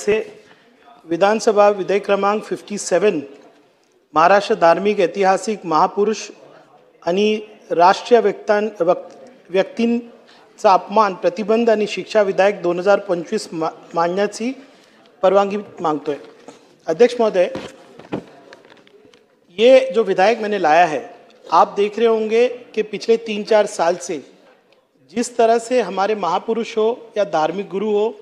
जैसे विधानसभा विधेयक क्रमांक 57 महाराष्ट्र धार्मिक ऐतिहासिक महापुरुष आणि राष्ट्रीय व्यक्तींचा अपमान प्रतिबंध आणि शिक्षा विधेयक 2025 मांडण्याची परवानगी मांगतोय। अध्यक्ष महोदय, ये जो विधेयक मैंने लाया है, आप देख रहे होंगे कि पिछले 3-4 साल से जिस तरह से हमारे महापुरुष हो या धार्मिक गुरु हो,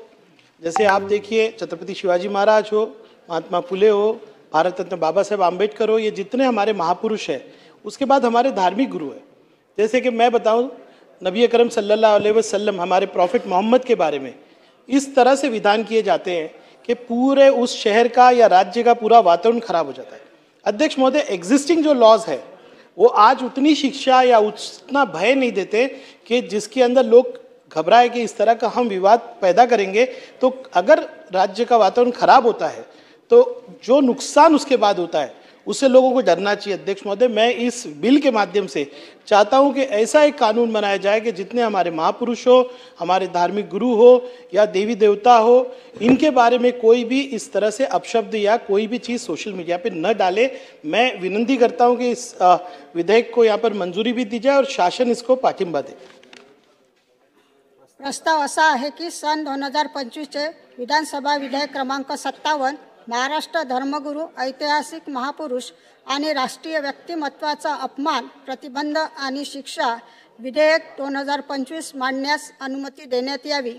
जैसे आप देखिए छत्रपति शिवाजी महाराज हो, महात्मा फुले हो, भारत रत्न बाबा साहेब आम्बेडकर हो, ये जितने हमारे महापुरुष हैं, उसके बाद हमारे धार्मिक गुरु हैं। जैसे कि मैं बताऊं, नबी अकरम सल्लल्लाहु अलैहि वसल्लम हमारे प्रॉफिट मोहम्मद के बारे में इस तरह से विधान किए जाते हैं कि पूरे उस शहर का या राज्य का पूरा वातावरण खराब हो जाता है। अध्यक्ष महोदय, एग्जिस्टिंग जो लॉज है वो आज उतनी शिक्षा या उतना भय नहीं देते कि जिसके अंदर लोग घबराए कि इस तरह का हम विवाद पैदा करेंगे तो अगर राज्य का वातावरण खराब होता है तो जो नुकसान उसके बाद होता है उससे लोगों को डरना चाहिए। अध्यक्ष महोदय, मैं इस बिल के माध्यम से चाहता हूं कि ऐसा एक कानून बनाया जाए कि जितने हमारे महापुरुष हो, हमारे धार्मिक गुरु हो या देवी देवता हो, इनके बारे में कोई भी इस तरह से अपशब्द या कोई भी चीज़ सोशल मीडिया पे न डाले। मैं विनंती करता हूं कि इस विधेयक को यहाँ पर मंजूरी भी दी जाए और शासन इसको पाठिंबा दे। प्रस्ताव असा आहे की सन 2025 चे विधानसभा विधेयक क्रमांक 57 महाराष्ट्र धर्मगुरू ऐतिहासिक महापुरुष आणि राष्ट्रीय व्यक्तिमत्वाचा अपमान प्रतिबंध आणि शिक्षा विधेयक 2025 मांडण्यास अनुमती देण्यात यावी।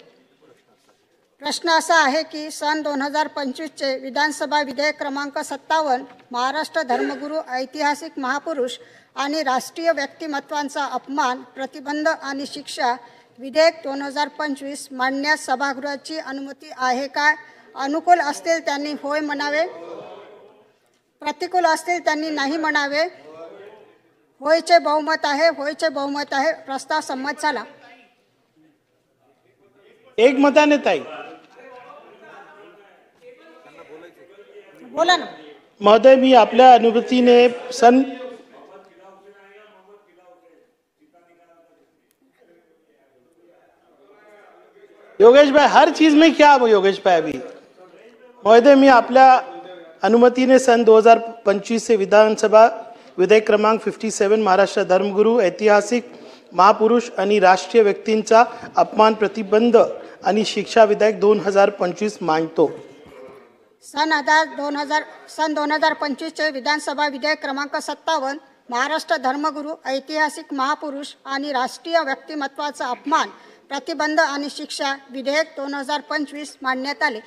प्रश्न असा आहे की सन 2025 चे विधानसभा विधेयक क्रमांक 57 महाराष्ट्र धर्मगुरू ऐतिहासिक महापुरुष आणि राष्ट्रीय व्यक्तिमत्वांचा अपमान प्रतिबंध आणि शिक्षा विधेयक 2025 मांडण्यास सभागृहाची अनुमती आहे का? अनुकूल असतील त्यांनी होय म्हणावे, प्रतिकूल असतील त्यांनी नाही म्हणावे। होयचे बहुमत आहे, होयचे बहुमत आहे। प्रस्ताव संमत झाला। एक मताने ताई बोला ना महोदय, मी आपल्या अनुमतीने सन योगेश भाई, हर चीज में क्या योगेश भाई अभी महोदय, मी आपल्या अनुमतीने सन 2025 से विधानसभा विधेयक क्रमांक 57 महाराष्ट्र धर्मगुरू ऐतिहासिक महापुरुष आणि राष्ट्रीय व्यक्तींचा अपमान प्रतिबंध आणि शिक्षा विधेयक 2025 मांडतो। सन 2025 चे विधानसभा विधेयक क्रमांक 57 महाराष्ट्र धर्मगुरू ऐतिहासिक महापुरुष आणि राष्ट्रीय व्यक्तिमत्वाचा अपमान प्रतिबंध आणि शिक्षा विधेयक 2025 मांडण्यात आले।